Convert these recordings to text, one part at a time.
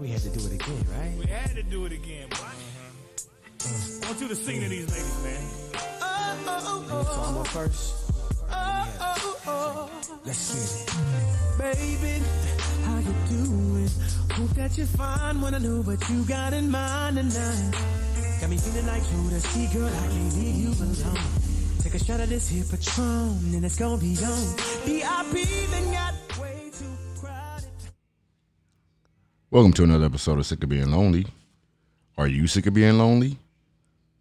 We had to do it again, right? We had to do it again, boy. I want you to sing to these ladies, man. So I'm up first. Let's get it. Baby, how you doing? Hope that you're fine when I know what you got in mind tonight. Got me feeling like Judas, girl, I can't leave you alone. Take a shot of this here Patron, and it's gonna be on. VIP, then got way too crowded. Welcome to another episode of Sick of Being Lonely. Are you sick of being lonely?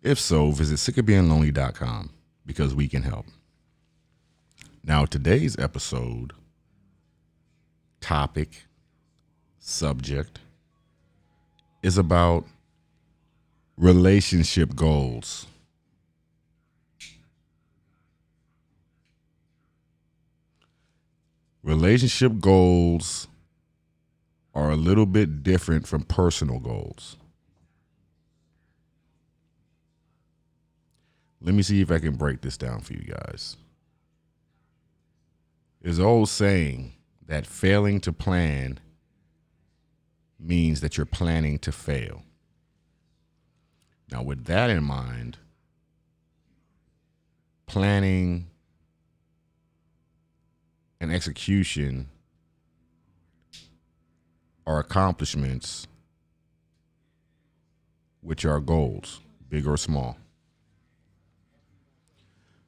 If so, visit sickofbeinglonely.com because we can help. Now, today's episode, topic, subject, is about relationship goals. Relationship goals are a little bit different from personal goals. Let me see if I can break this down for you guys. There's an old saying that failing to plan means that you're planning to fail. Now, with that in mind, planning and execution are accomplishments which are goals, big or small.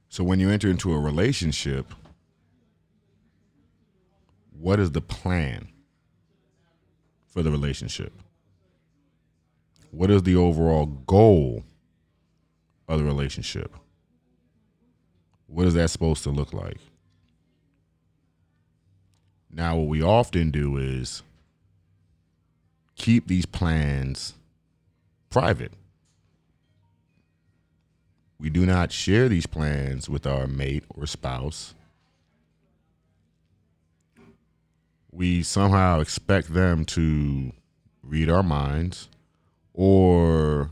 So when you enter into a relationship, what is the plan for the relationship? What is the overall goal of the relationship? What is that supposed to look like? Now, what we often do is keep these plans private. We do not share these plans with our mate or spouse. We somehow expect them to read our minds or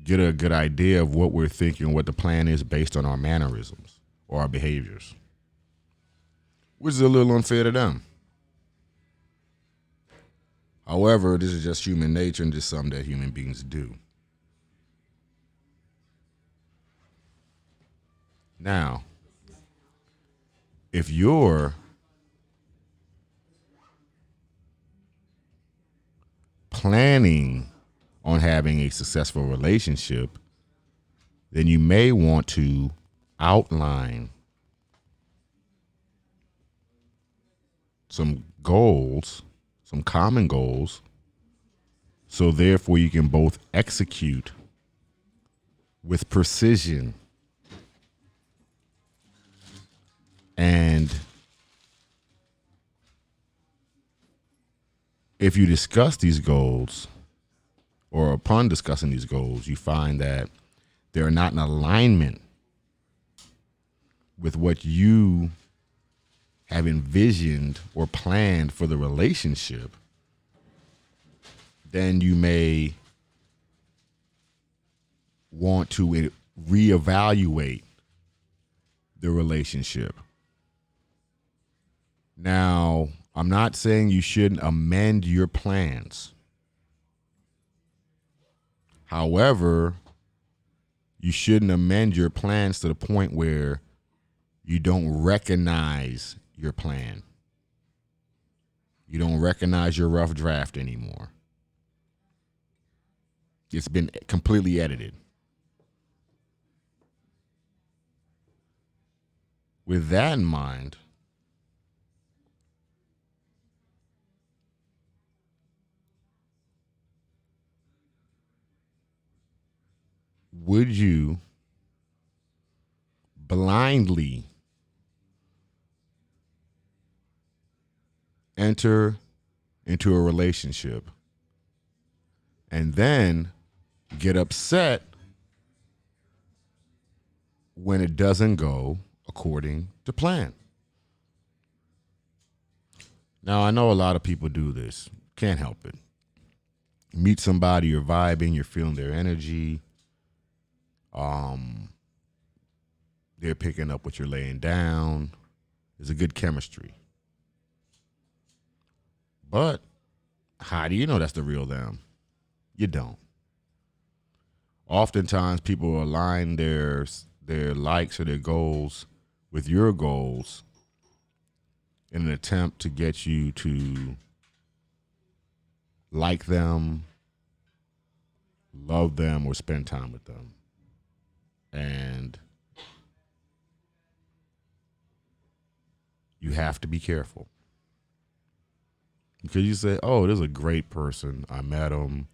get a good idea of what we're thinking, what the plan is based on our mannerisms or our behaviors, which is a little unfair to them. However, this is just human nature and just something that human beings do. Now, if you're planning on having a successful relationship, then you may want to outline some goals, some common goals, so therefore you can both execute with precision. And if you discuss these goals, or upon discussing these goals, you find that they're not in alignment with what you have envisioned or planned for the relationship, then you may want to reevaluate the relationship. Now, I'm not saying you shouldn't amend your plans. However, you shouldn't amend your plans to the point where you don't recognize your plan. You don't recognize your rough draft anymore. It's been completely edited. With that in mind, would you blindly enter into a relationship and then get upset when it doesn't go according to plan? Now, I know a lot of people do this. Can't help it. Meet somebody, you're vibing, you're feeling their energy. They're picking up what you're laying down. There's a good chemistry. But How do you know that's the real them? You don't. Oftentimes people align their likes or their goals with your goals in an attempt to get you to like them, love them, or spend time with them. And you have to be careful. Because you say, oh, this is a great person. I met them.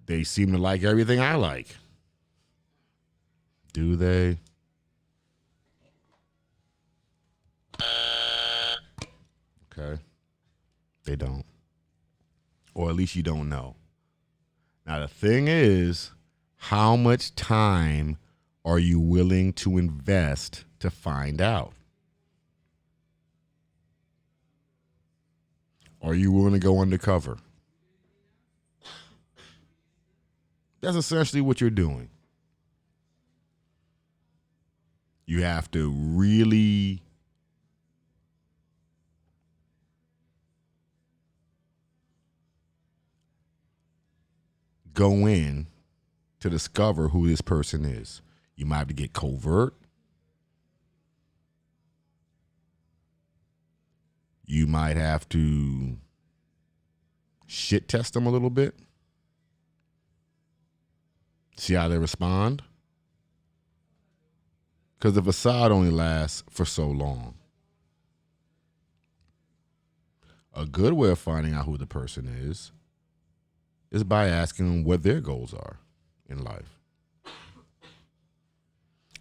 They seem to like everything I like. Do they? Okay. They don't. Or at least you don't know. Now, the thing is, how much time are you willing to invest to find out? Are you willing to go undercover? That's essentially what you're doing. You have to really go in to discover who this person is. You might have to get covert. You might have to shit test them a little bit. See how they respond. Because the facade only lasts for so long. A good way of finding out who the person is by asking them what their goals are in life.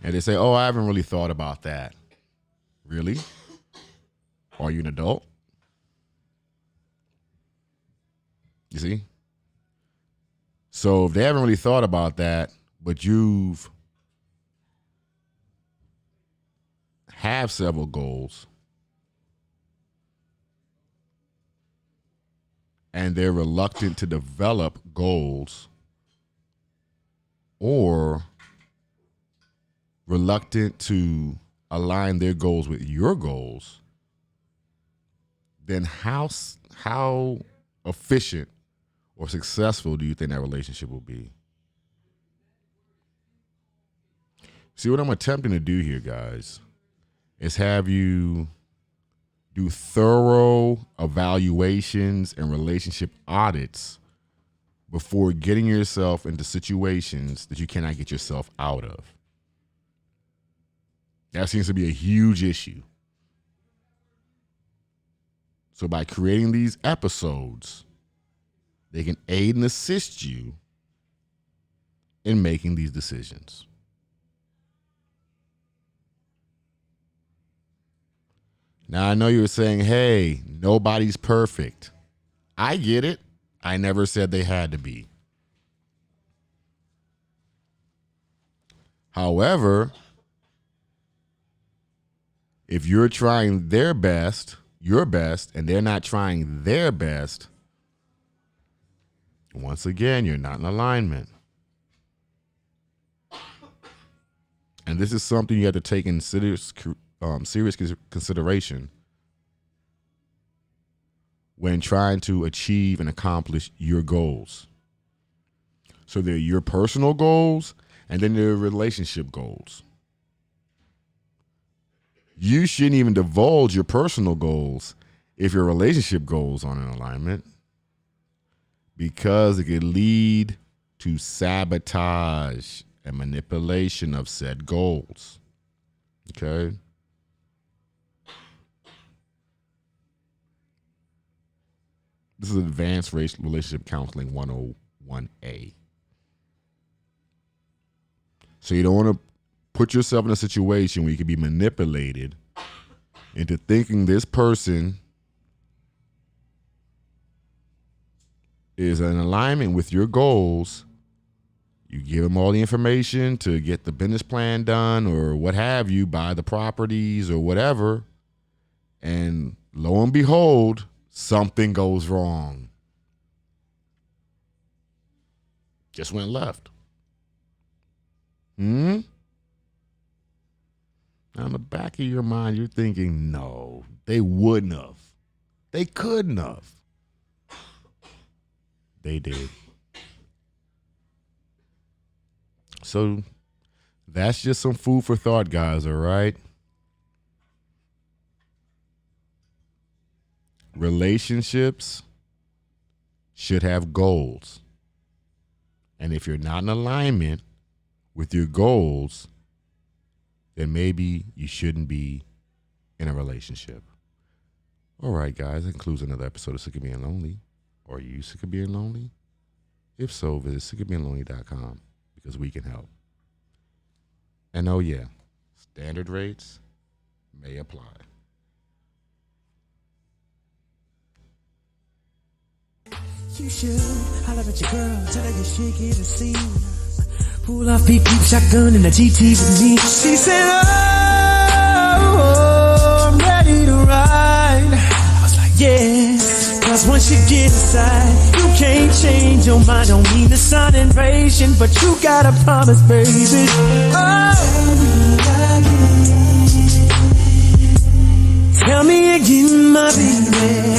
And they say, oh, I haven't really thought about that. Really? Are you an adult? You see? So if they haven't really thought about that, but you've have several goals and they're reluctant to develop goals or reluctant to align their goals with your goals, then how efficient or successful do you think that relationship will be? See, what I'm attempting to do here, guys, is have you do thorough evaluations and relationship audits before getting yourself into situations that you cannot get yourself out of. That seems to be a huge issue. So by creating these episodes, they can aid and assist you in making these decisions. Now, I know you were saying, hey, nobody's perfect. I get it. I never said they had to be. However, if you're trying their best, your best, and they're not trying their best, once again, you're not in alignment. And this is something you have to take in serious consideration when trying to achieve and accomplish your goals. So they're your personal goals and then they're relationship goals. You shouldn't even divulge your personal goals if your relationship goals aren't in alignment, because it could lead to sabotage and manipulation of said goals. Okay? This is Advanced Relationship Counseling 101A. So you don't want to put yourself in a situation where you can be manipulated into thinking this person is in alignment with your goals. You give them all the information to get the business plan done or what have you, buy the properties or whatever, and lo and behold, something goes wrong. Just went left. Now in the back of your mind, you're thinking, no, they wouldn't have. They couldn't have. they did. So that's just some food for thought, guys, all right? Relationships should have goals. And if you're not in alignment with your goals, then maybe you shouldn't be in a relationship. All right, guys, that concludes another episode of Sick of Being Lonely. Are you sick of being lonely? If so, visit sickofbeinglonely.com because we can help. And oh yeah, standard rates may apply. You should holler at your girl, tell her you're shaking the scene. Pull off beep beep shotgun in the GT with me. She said, oh, I'm ready to ride. I was like, yeah, cause once you get inside, you can't change your mind. Don't mean to sound impatient, but you gotta promise, baby. Oh, tell me again, my baby.